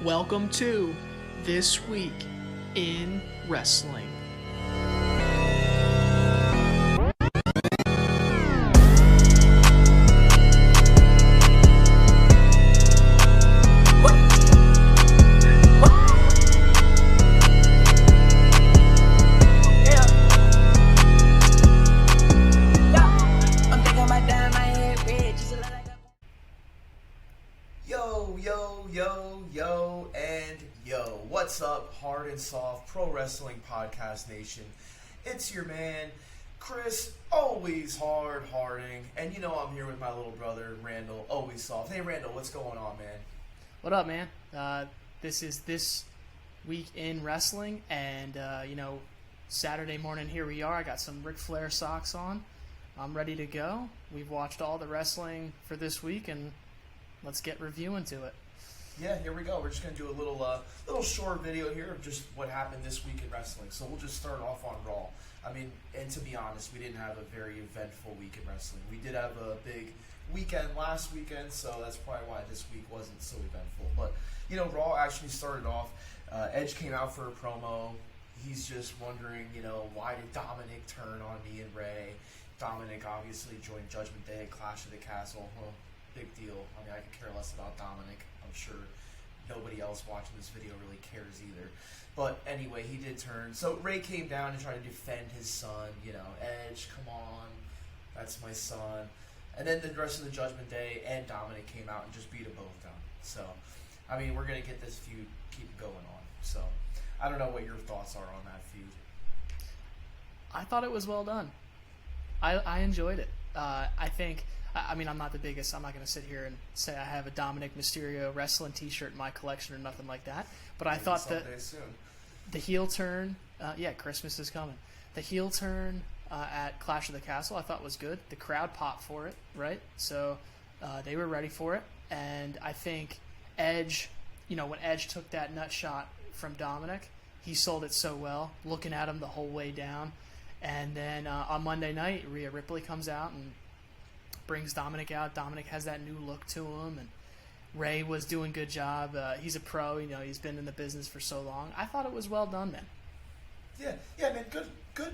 Welcome to This Week in Wrestling. What's up, Hard&Soft Pro Wrestling Podcast Nation? It's your man, Chris, always harding, and you know I'm here with my little brother, Randall, always soft. Hey, Randall, what's going on, man? What up, man? This is This Week in Wrestling, and, Saturday morning, here we are. I got some Ric Flair socks on. I'm ready to go. We've watched all the wrestling for this week, and let's get reviewing to it. Yeah, here we go. We're just going to do a little short video here of just what happened this week in wrestling. So we'll just start off on Raw. I mean, and to be honest, we didn't have a very eventful week in wrestling. We did have a big weekend last weekend, so that's probably why this week wasn't so eventful. But, Raw actually started off. Edge came out for a promo. He's just wondering, why did Dominic turn on me and Ray? Dominic obviously joined Judgment Day at Clash of the Castle. Well, big deal. I mean, I could care less about Dominic. I'm sure nobody else watching this video really cares either. But anyway, he did turn. So Ray came down and tried to defend his son. Edge, come on. That's my son. And then the rest of the Judgment Day and Dominic came out and just beat them both down. So, I mean, we're going to get this feud keep going on. So, I don't know what your thoughts are on that feud. I thought it was well done. I enjoyed it. I'm not the biggest. I'm not going to sit here and say I have a Dominic Mysterio wrestling T-shirt in my collection or nothing like that. But I thought that the heel turn, Christmas is coming. The heel turn at Clash of the Castle I thought was good. The crowd popped for it, right? So they were ready for it. And I think Edge, when Edge took that nut shot from Dominic, he sold it so well, looking at him the whole way down. And then on Monday night, Rhea Ripley comes out and brings Dominic out. Dominic has that new look to him, and Ray was doing a good job. He's a pro, he's been in the business for so long. I thought it was well done, man. Yeah, man, good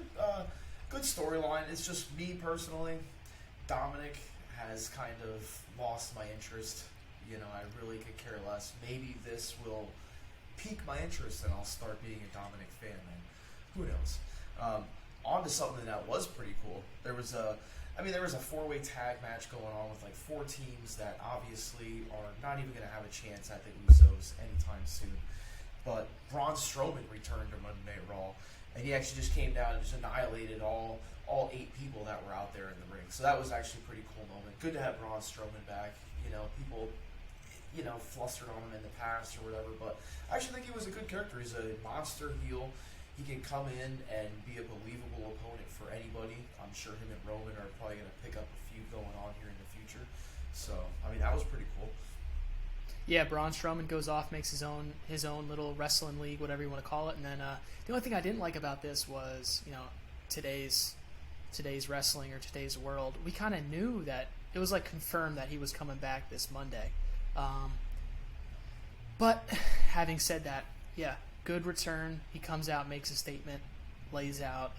storyline. It's just me personally. Dominic has kind of lost my interest. I really could care less. Maybe this will pique my interest, and I'll start being a Dominic fan, man. Who knows? On to something that was pretty cool. There was a 4-way tag match going on with like 4 teams that obviously are not even going to have a chance at the Usos anytime soon. But Braun Strowman returned to Monday Night Raw, and he actually just came down and just annihilated all 8 people that were out there in the ring. So that was actually a pretty cool moment. Good to have Braun Strowman back. People, flustered on him in the past or whatever, but I actually think he was a good character. He's a monster heel. He can come in and be a believable opponent for anybody. I'm sure him and Roman are probably going to pick up a feud going on here in the future. So, that was pretty cool. Yeah, Braun Strowman goes off, makes his own little wrestling league, whatever you want to call it. And then the only thing I didn't like about this was, today's wrestling or today's world. We kind of knew that it was like confirmed that he was coming back this Monday. But having said that, yeah. Good return. He comes out, makes a statement, lays out.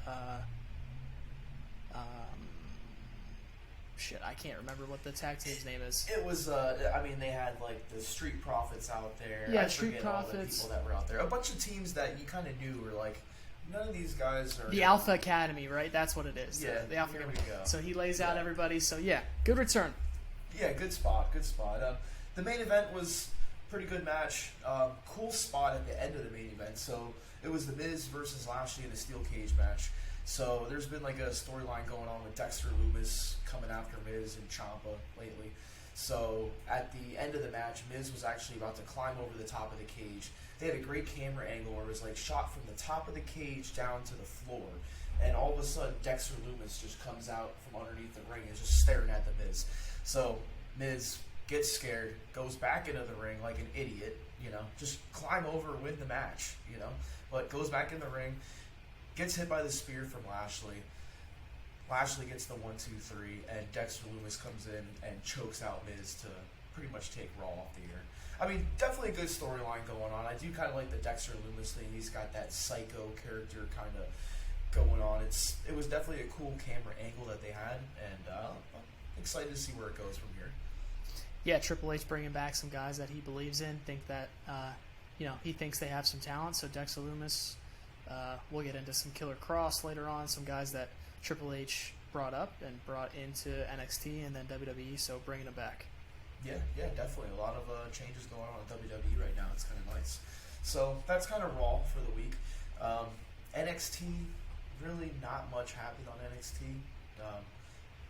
I can't remember what the tag team's name is. It was. They had like the Street Profits out there. Yeah, Street Profits. All the people that were out there. A bunch of teams that you kind of knew were like, none of these guys are. The Alpha Academy, right? That's what it is. Yeah, the Alpha Academy. Go. So he lays out everybody. So yeah, good return. Yeah, good spot. The main event was pretty good match. Cool spot at the end of the main event. So it was The Miz versus Lashley in a steel cage match. So there's been like a storyline going on with Dexter Lumis coming after Miz and Ciampa lately. So at the end of the match, Miz was actually about to climb over the top of the cage. They had a great camera angle where it was like shot from the top of the cage down to the floor. And all of a sudden, Dexter Lumis just comes out from underneath the ring and is just staring at the Miz. So Miz gets scared, goes back into the ring like an idiot, just climb over, win the match, but goes back in the ring, gets hit by the spear from Lashley. Lashley gets the 1, 2, 3, and Dexter Lumis comes in and chokes out Miz to pretty much take Raw off the air. I mean, definitely a good storyline going on. I do kind of like the Dexter Loomis thing. He's got that psycho character kind of going on. It was definitely a cool camera angle that they had, and I'm excited to see where it goes from here. Yeah, Triple H bringing back some guys that he believes in. Think that he thinks they have some talent. So Dexter Loomis, we'll get into some Killer Cross later on. Some guys that Triple H brought up and brought into NXT and then WWE. So bringing them back. Yeah, definitely a lot of changes going on in WWE right now. It's kind of nice. So that's kind of Raw for the week. NXT, really not much happened on NXT. A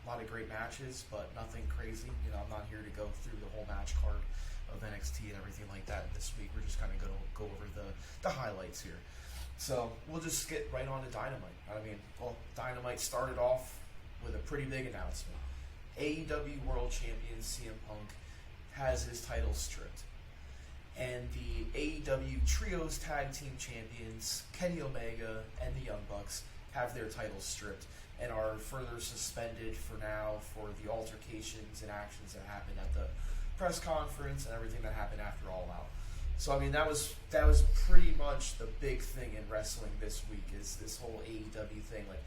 lot of great matches, but nothing crazy. I'm not here to go through the whole match card of NXT and everything like that this week. We're just kind of going to go over the highlights here. So we'll just get right on to Dynamite. Dynamite started off with a pretty big announcement. AEW World Champion CM Punk has his title stripped. And the AEW Trios Tag Team Champions, Kenny Omega and the Young Bucks, have their titles stripped and are further suspended for now for the altercations and actions that happened at the press conference and everything that happened after All Out. So that was pretty much the big thing in wrestling this week, is this whole AEW thing. Like,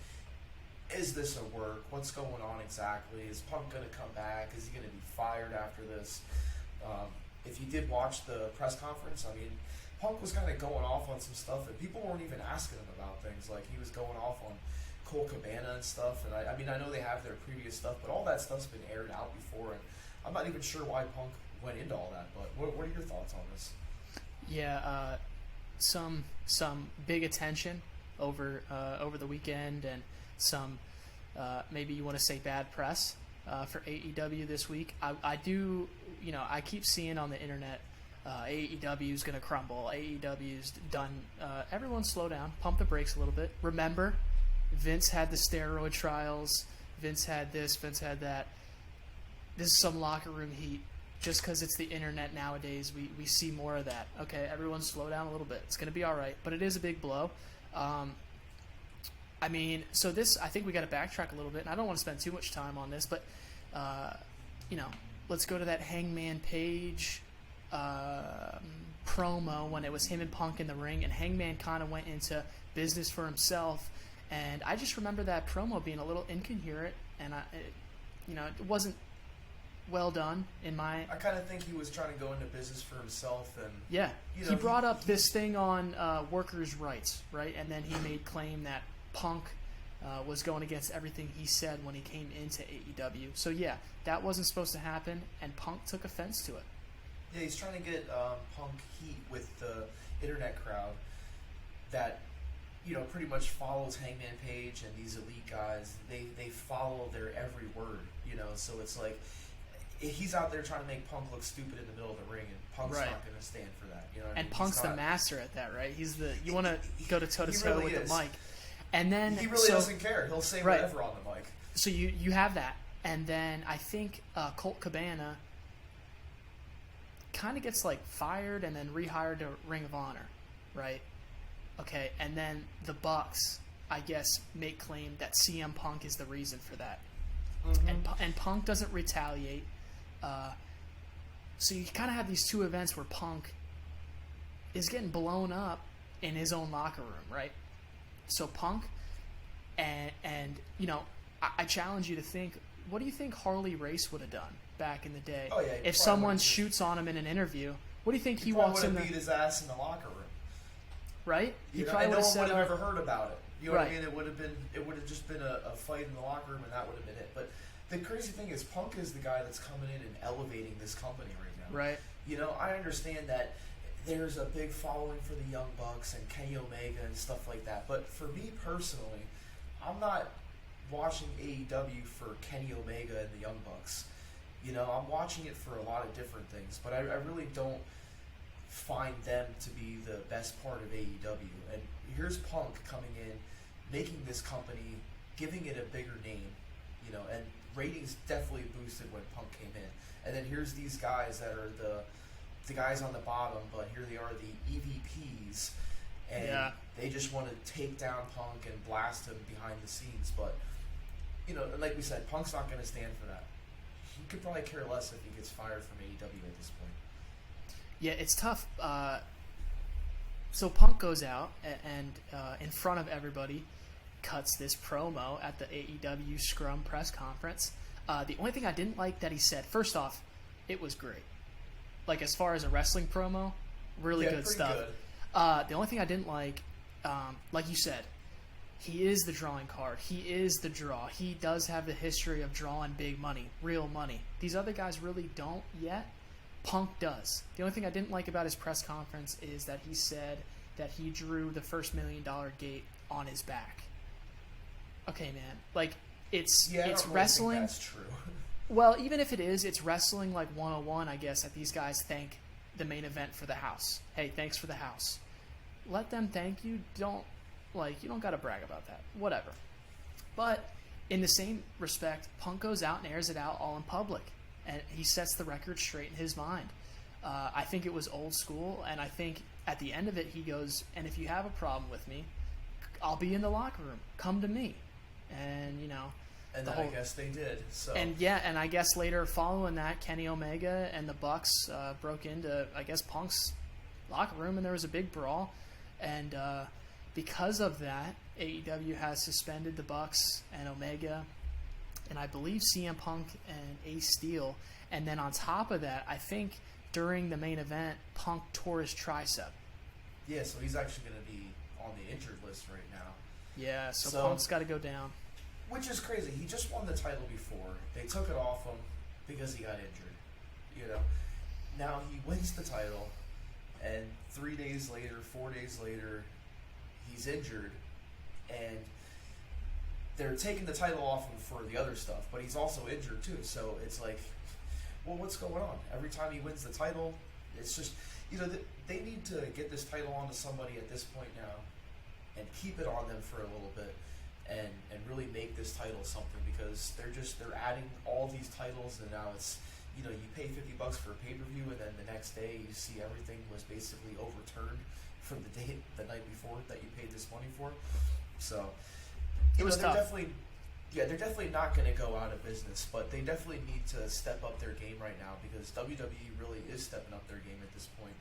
is this a work? What's going on exactly? Is Punk going to come back? Is he going to be fired after this? If you did watch the press conference, Punk was kind of going off on some stuff that people weren't even asking him about things. Like, he was going off on Cole Cabana and stuff. And I know they have their previous stuff, but all that stuff's been aired out before. And I'm not even sure why Punk went into all that. But what are your thoughts on this? Yeah, some big attention over the weekend, and some maybe you want to say bad press for AEW this week. I do, I keep seeing on the internet AEW's going to crumble. AEW's done. Everyone slow down, pump the brakes a little bit. Remember, Vince had the steroid trials. Vince had this. Vince had that. This is some locker room heat. Just because it's the internet nowadays, we see more of that. Okay, everyone slow down a little bit. It's going to be all right. But it is a big blow. So this, I think we got to backtrack a little bit. And I don't want to spend too much time on this, but, let's go to that Hangman Page promo when it was him and Punk in the ring. And Hangman kind of went into business for himself. And I just remember that promo being a little incoherent. And, it wasn't well done in my... I kind of think he was trying to go into business for himself, and... Yeah, he brought up this thing on workers' rights, right? And then he made claim that Punk was going against everything he said when he came into AEW. So yeah, that wasn't supposed to happen, and Punk took offense to it. Yeah, he's trying to get Punk heat with the internet crowd that, pretty much follows Hangman Page and these elite guys. They follow their every word, so it's like... He's out there trying to make Punk look stupid in the middle of the ring, and Punk's not going to stand for that. And Punk's the master at that, right? You want to go to toe-to-toe with the mic. And then he really doesn't care. He'll say whatever on the mic. So you have that. And then I think Colt Cabana kind of gets fired and then rehired to Ring of Honor, right? Okay, and then the Bucks, I guess, make claim that CM Punk is the reason for that. Mm-hmm. And Punk doesn't retaliate. So you kind of have these two events where Punk is getting blown up in his own locker room, right? So Punk, and I challenge you to think, what do you think Harley Race would have done back in the day? Oh, yeah, if someone shoots on him in an interview, what do you think he walks in? Would have beat his ass in the locker room, right? And no one would have ever heard about it. You know what I mean? It would have just been a fight in the locker room, and that would have been it. But the crazy thing is, Punk is the guy that's coming in and elevating this company right now. Right. I understand that there's a big following for the Young Bucks and Kenny Omega and stuff like that. But for me personally, I'm not watching AEW for Kenny Omega and the Young Bucks. I'm watching it for a lot of different things. But I really don't find them to be the best part of AEW. And here's Punk coming in, making this company, giving it a bigger name, and ratings definitely boosted when Punk came in. And then here's these guys that are the guys on the bottom, but here they are, the EVPs, and they just want to take down Punk and blast him behind the scenes. But, like we said, Punk's not going to stand for that. he could probably care less if he gets fired from AEW at this point. Yeah, it's tough. So Punk goes out and in front of everybody cuts this promo at the AEW Scrum press conference. The only thing I didn't like that he said, first off, it was great. Like, as far as a wrestling promo, really good stuff. Good. The only thing I didn't like you said, he is the drawing card. He is the draw. He does have the history of drawing big money, real money. These other guys really don't yet. Punk does. The only thing I didn't like about his press conference is that he said that he drew the first $1 million gate on his back. Okay, man. Like, it's wrestling. Think that's true. Well, even if it is, it's wrestling like 101, I guess, that these guys thank the main event for the house. Hey, thanks for the house. Let them thank you. You don't got to brag about that. Whatever. But in the same respect, Punk goes out and airs it out all in public. And he sets the record straight in his mind. I think it was old school, and I think at the end of it he goes, and if you have a problem with me, I'll be in the locker room. Come to me. And, And then I guess they did. So. And I guess later following that, Kenny Omega and the Bucks broke into, I guess, Punk's locker room, and there was a big brawl. And because of that, AEW has suspended the Bucks and Omega, and I believe CM Punk and Ace Steel. And then on top of that, I think during the main event, Punk tore his tricep. Yeah, so he's actually going to be on the injured list right now. Yeah, so Punk's got to go down. Which is crazy. He just won the title before. They took it off him because he got injured. Now he wins the title, and 3 days later, 4 days later, he's injured, and they're taking the title off him for the other stuff, but he's also injured too. So it's like, well, what's going on? Every time he wins the title, it's just, they need to get this title onto somebody at this point now and keep it on them for a little bit and really make this title something, because they're adding all these titles, and now it's, you pay $50 for a pay-per-view, and then the next day you see everything was basically overturned from the night before that you paid this money for. So it was tough. They're definitely not going to go out of business, but they definitely need to step up their game right now, because WWE really is stepping up their game at this point.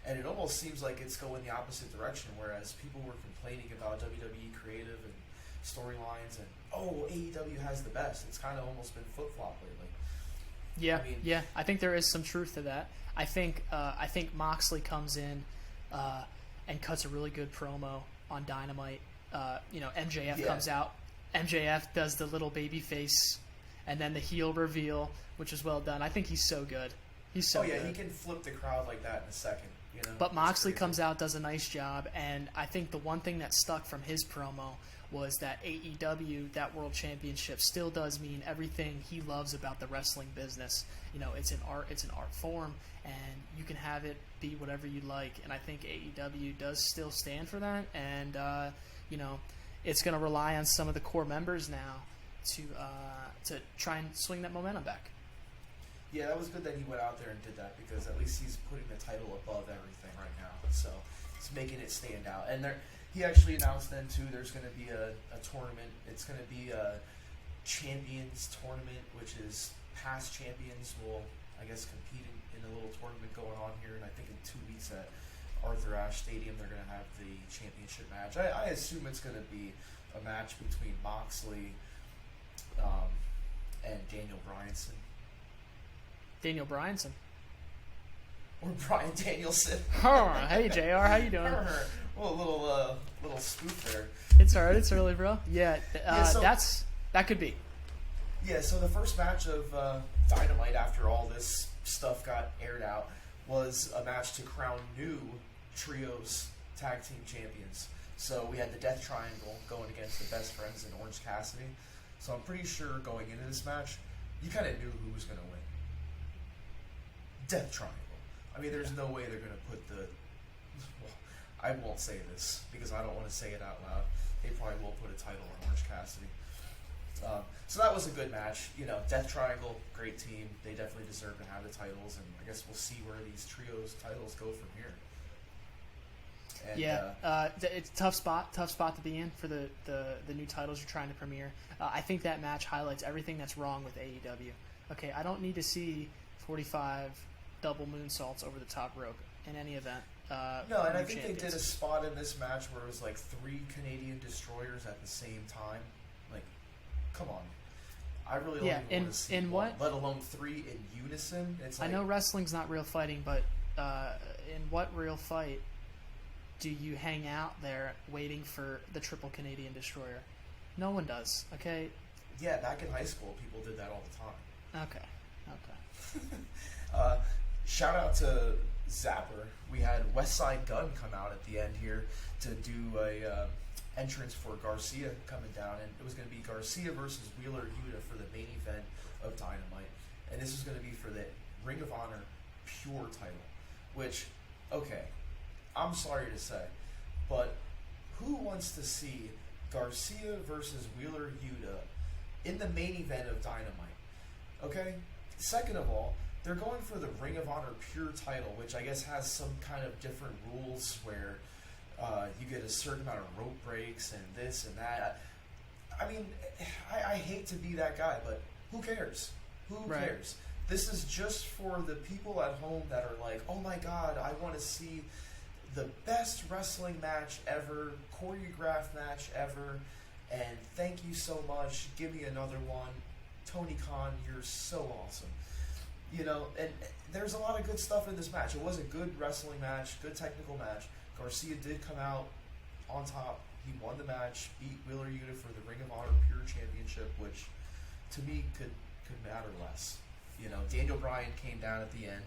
And it almost seems like it's going the opposite direction, whereas people were complaining about WWE creative and storylines and, AEW has the best. It's kind of almost been flip-flop lately. Yeah, I think there is some truth to that. I think Moxley comes in and cuts a really good promo on Dynamite. MJF comes out. MJF does the little baby face and then the heel reveal, which is well done. I think he's so good. He's so good. He can flip the crowd like that in a second. But Moxley comes out, does a nice job, and I think the one thing that stuck from his promo was that AEW, that World Championship, still does mean everything he loves about the wrestling business. It's an art form, and you can have it be whatever you like. And I think AEW does still stand for that, and it's going to rely on some of the core members now to try and swing that momentum back. Yeah, that was good that he went out there and did that, because at least he's putting the title above everything right now. So it's making it stand out. And he actually announced then, too, there's going to be a tournament. It's going to be a Champions Tournament, which is past champions will, I guess, compete in a little tournament going on here. And I think in 2 weeks at Arthur Ashe Stadium, they're going to have the championship match. I assume it's going to be a match between Moxley and Daniel Bryanson. Daniel Bryanson. Or Bryan Danielson. Hey, JR, how you doing? Well, a little spoof there. It's alright, it's early, bro. Yeah, that could be. Yeah, so the first match of Dynamite after all this stuff got aired out was a match to crown new Trios Tag Team Champions. So we had the Death Triangle going against the Best Friends and Orange Cassidy. So I'm pretty sure going into this match, you kind of knew who was going to win. Death Triangle. I mean, there's no way they're going to put the... Well, I won't say this because I don't want to say it out loud. They probably will put a title on Orange Cassidy. So that was a good match. Death Triangle, great team. They definitely deserve to have the titles, and I guess we'll see where these trios titles go from here. And, it's a tough spot to be in for the new titles you're trying to premiere. I think that match highlights everything that's wrong with AEW. Okay, I don't need to see 45 double moonsaults over the top rope in any event. No, and I new think champions. they did a spot in this match where it was like 3 Canadian destroyers at the same time. Like, come on. I really don't even want to see in one, what? let alone 3 in unison. It's like, I know wrestling's not real fighting, but in what real fight do you hang out there waiting for the triple Canadian destroyer? No one does, okay? yeah, back in high school, people did that all the time. Okay. Shout out to Zapper. We had Westside Gun come out at the end here to do a entrance for Garcia coming down, and it was going to be Garcia versus Wheeler Yuta for the main event of Dynamite, and this was going to be for the Ring of Honor Pure title, which, okay, I'm sorry to say, but who wants to see Garcia versus Wheeler Yuta in the main event of Dynamite? Okay? Second of all, they're going for the Ring of Honor Pure title, which I guess has some kind of different rules where you get a certain amount of rope breaks and this and that. I mean, I hate to be that guy, but who cares? Who cares? This is just for the people at home that are like, oh my god, I want to see the best wrestling match ever, choreographed match ever, and thank you so much, give me another one. Tony Khan, you're so awesome. You know, and there's a lot of good stuff in this match. It was a good wrestling match, good technical match. Garcia did come out on top. He won the match, beat Wheeler Yuta for the Ring of Honor Pure Championship, which to me could matter less. You know, Daniel Bryan came down at the end,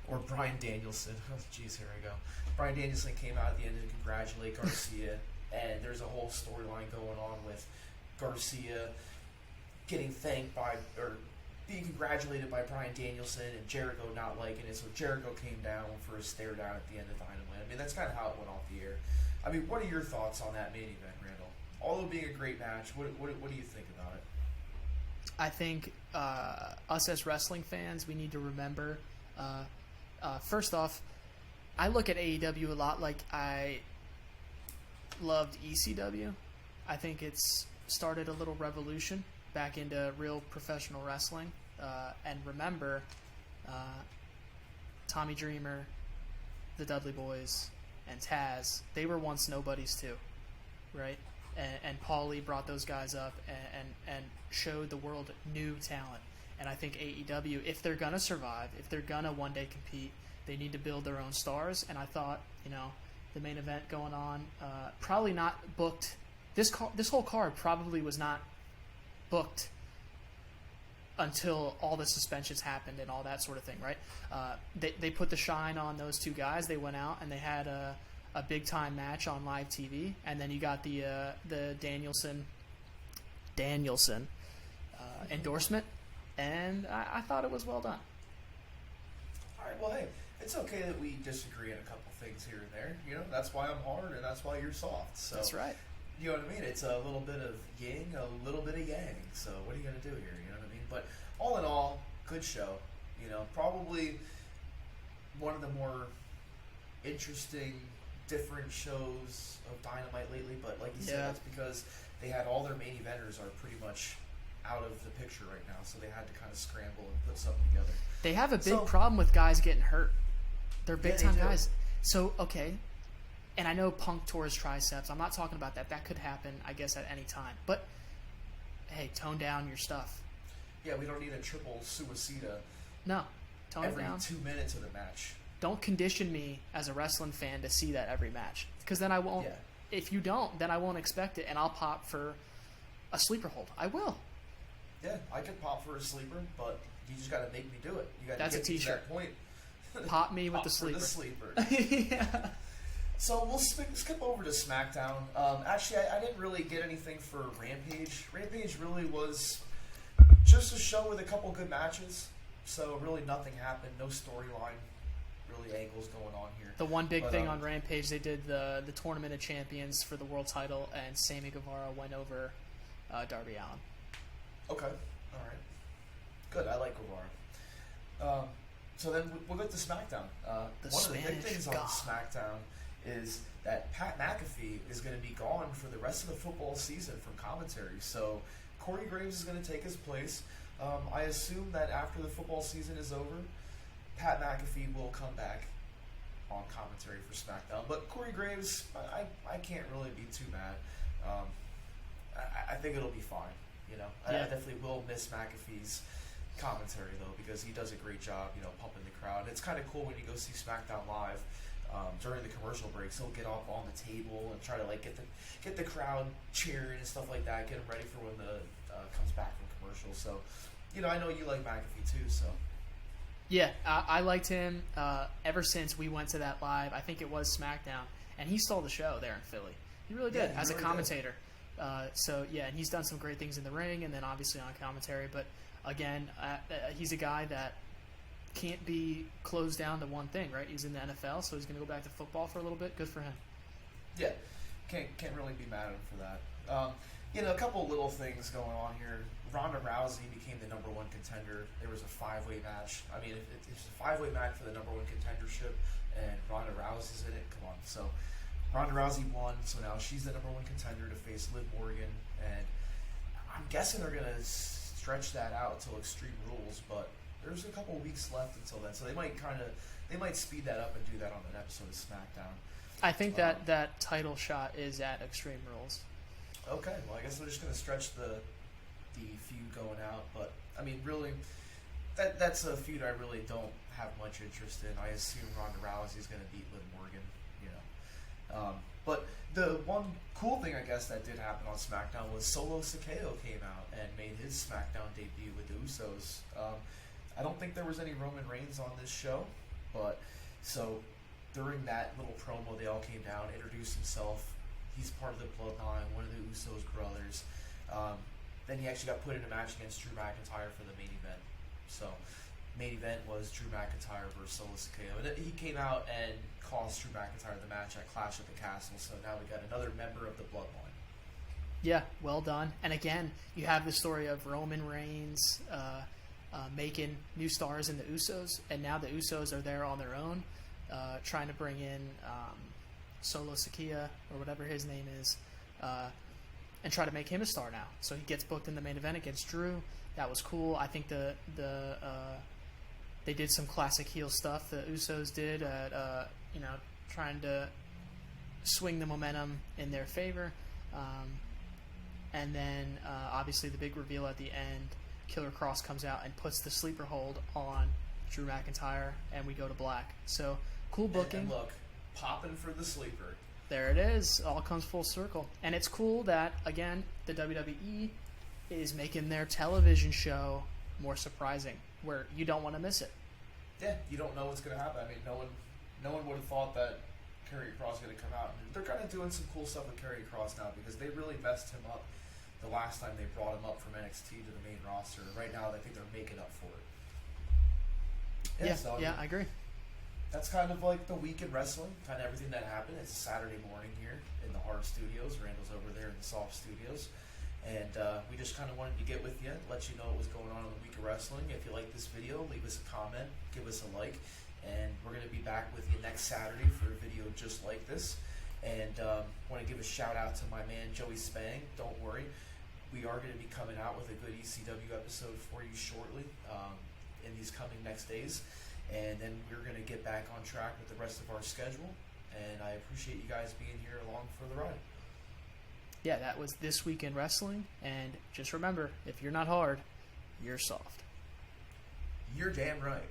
or Bryan Danielson. Oh, jeez, here I go. Bryan Danielson came out at the end to congratulate Garcia, and there's a whole storyline going on with Garcia getting thanked by, or being congratulated by Bryan Danielson, and Jericho not liking it, so Jericho came down for a stare down at the end of Dynamite. I mean, that's kind of how it went off the air. I mean, what are your thoughts on that main event, Randall? Although being a great match, what do you think about it? I think us as wrestling fans, we need to remember, first off, I look at AEW a lot like I loved ECW. I think it's started a little revolution back into real professional wrestling. And remember, Tommy Dreamer, the Dudley Boys, and Taz, they were once nobodies too, right? And Paulie brought those guys up and showed the world new talent. And I think AEW, if they're going to survive, if they're going to one day compete, they need to build their own stars. And I thought, you know, the main event going on, probably not booked. This whole card probably was not booked until all the suspensions happened and all that sort of thing, right? They put the shine on those two guys. They went out and they had a big time match on live TV, and then you got the Danielson endorsement, and I thought it was well done. All right, well, hey, it's okay that we disagree on a couple things here and there. You know, that's why I'm hard and that's why you're soft. So that's right. You know what I mean? It's a little bit of yin, a little bit of yang. So what are you going to do here? You know what I mean? But all in all, good show. You know, probably one of the more interesting, different shows of Dynamite lately. But like you said, that's because they had all their main eventers are pretty much out of the picture right now. So they had to kind of scramble and put something together. They have a big problem with guys getting hurt. They're big-time guys. So, okay. And I know Punk tore his triceps. I'm not talking about that. That could happen, I guess, at any time. But, hey, tone down your stuff. Yeah, we don't need a triple suicida. No, tone it down. Every 2 minutes of the match. Don't condition me as a wrestling fan to see that every match. Because then I won't. Yeah. If you don't, then I won't expect it, and I'll pop for a sleeper hold. I will. Yeah, I could pop for a sleeper, but you just got to make me do it. You got That's to get a t-shirt. to that point. Pop me with Pop the sleeper. For the sleeper. Yeah. So we'll skip over to SmackDown. Actually, I didn't really get anything for Rampage. Rampage really was just a show with a couple good matches. So really nothing happened. No storyline. Really angles going on here. The one big thing on Rampage, they did the Tournament of Champions for the world title, and Sammy Guevara went over Darby Allin. Okay. All right. Good. I like Guevara. So then we'll get to SmackDown. One of the big things on SmackDown is that Pat McAfee is going to be gone for the rest of the football season from commentary. So Corey Graves is going to take his place. I assume that after the football season is over, Pat McAfee will come back on commentary for SmackDown. But Corey Graves, I can't really be too mad. I think it'll be fine. You know, I definitely will miss McAfee's commentary though, because he does a great job, you know, pumping the crowd. It's kind of cool when you go see SmackDown live during the commercial breaks. He'll get up on the table and try to like get the crowd cheering and stuff like that, get them ready for when the comes back from commercial. So, you know, I know you like McAfee too, so. Yeah, I liked him ever since we went to that live. I think it was SmackDown, and he stole the show there in Philly. He really did, as really a commentator. So, yeah, and he's done some great things in the ring and then obviously on commentary. But, again, he's a guy that can't be closed down to one thing, right? He's in the NFL, so he's going to go back to football for a little bit. Good for him. Yeah, can't really be mad at him for that. You know, a couple little things going on here. Ronda Rousey became the number one contender. There was a 5-way match. I mean, it's a 5-way match for the number one contendership, and Ronda Rousey's in it. Come on. So Ronda Rousey won, so now she's the number one contender to face Liv Morgan, and I'm guessing they're going to stretch that out until Extreme Rules, but there's a couple weeks left until then, so they might speed that up and do that on an episode of SmackDown. I think that title shot is at Extreme Rules. Okay, well, I guess they're just going to stretch the feud going out, but I mean, really, that's a feud I really don't have much interest in. I assume Ronda Rousey is going to beat Liv Morgan, you know. But the one cool thing I guess that did happen on SmackDown was Solo Sikoa came out and made his SmackDown debut with the Usos. I don't think there was any Roman Reigns on this show, but so during that little promo, they all came down, introduced himself. He's part of the Bloodline, one of the Usos brothers. Then he actually got put in a match against Drew McIntyre for the main event. So, main event was Drew McIntyre versus Solo Sikoa. And he came out and cost Drew McIntyre the match at Clash at the Castle. So now we got another member of the Bloodline. Yeah, well done. And again, you have the story of Roman Reigns making new stars in the Usos, and now the Usos are there on their own, trying to bring in Solo Sikoa, or whatever his name is, and try to make him a star now. So he gets booked in the main event against Drew. That was cool. I think they did some classic heel stuff. The Usos did at trying to swing the momentum in their favor. And then obviously the big reveal at the end, Killer Cross comes out and puts the sleeper hold on Drew McIntyre, and we go to black. So cool booking. And look, popping for the sleeper. There it is. All comes full circle. And it's cool that, again, the WWE is making their television show more surprising, where you don't want to miss it. Yeah, you don't know what's going to happen. I mean, no one would have thought that Karrion Kross is going to come out. And they're kind of doing some cool stuff with Karrion Kross now, because they really messed him up the last time they brought him up from NXT to the main roster. Right now, I think they're making up for it. Yeah, I agree. That's kind of like the week in wrestling, kind of everything that happened. It's a Saturday morning here in the Hard Studios. Randall's over there in the Soft Studios. And we just kind of wanted to get with you, let you know what was going on in the week of wrestling. If you like this video, leave us a comment, give us a like. And we're going to be back with you next Saturday for a video just like this. And want to give a shout out to my man, Joey Spang. Don't worry. We are going to be coming out with a good ECW episode for you shortly in these coming next days. And then we're going to get back on track with the rest of our schedule. And I appreciate you guys being here along for the ride. Yeah, that was This Week in Wrestling. And just remember, if you're not hard, you're soft. You're damn right.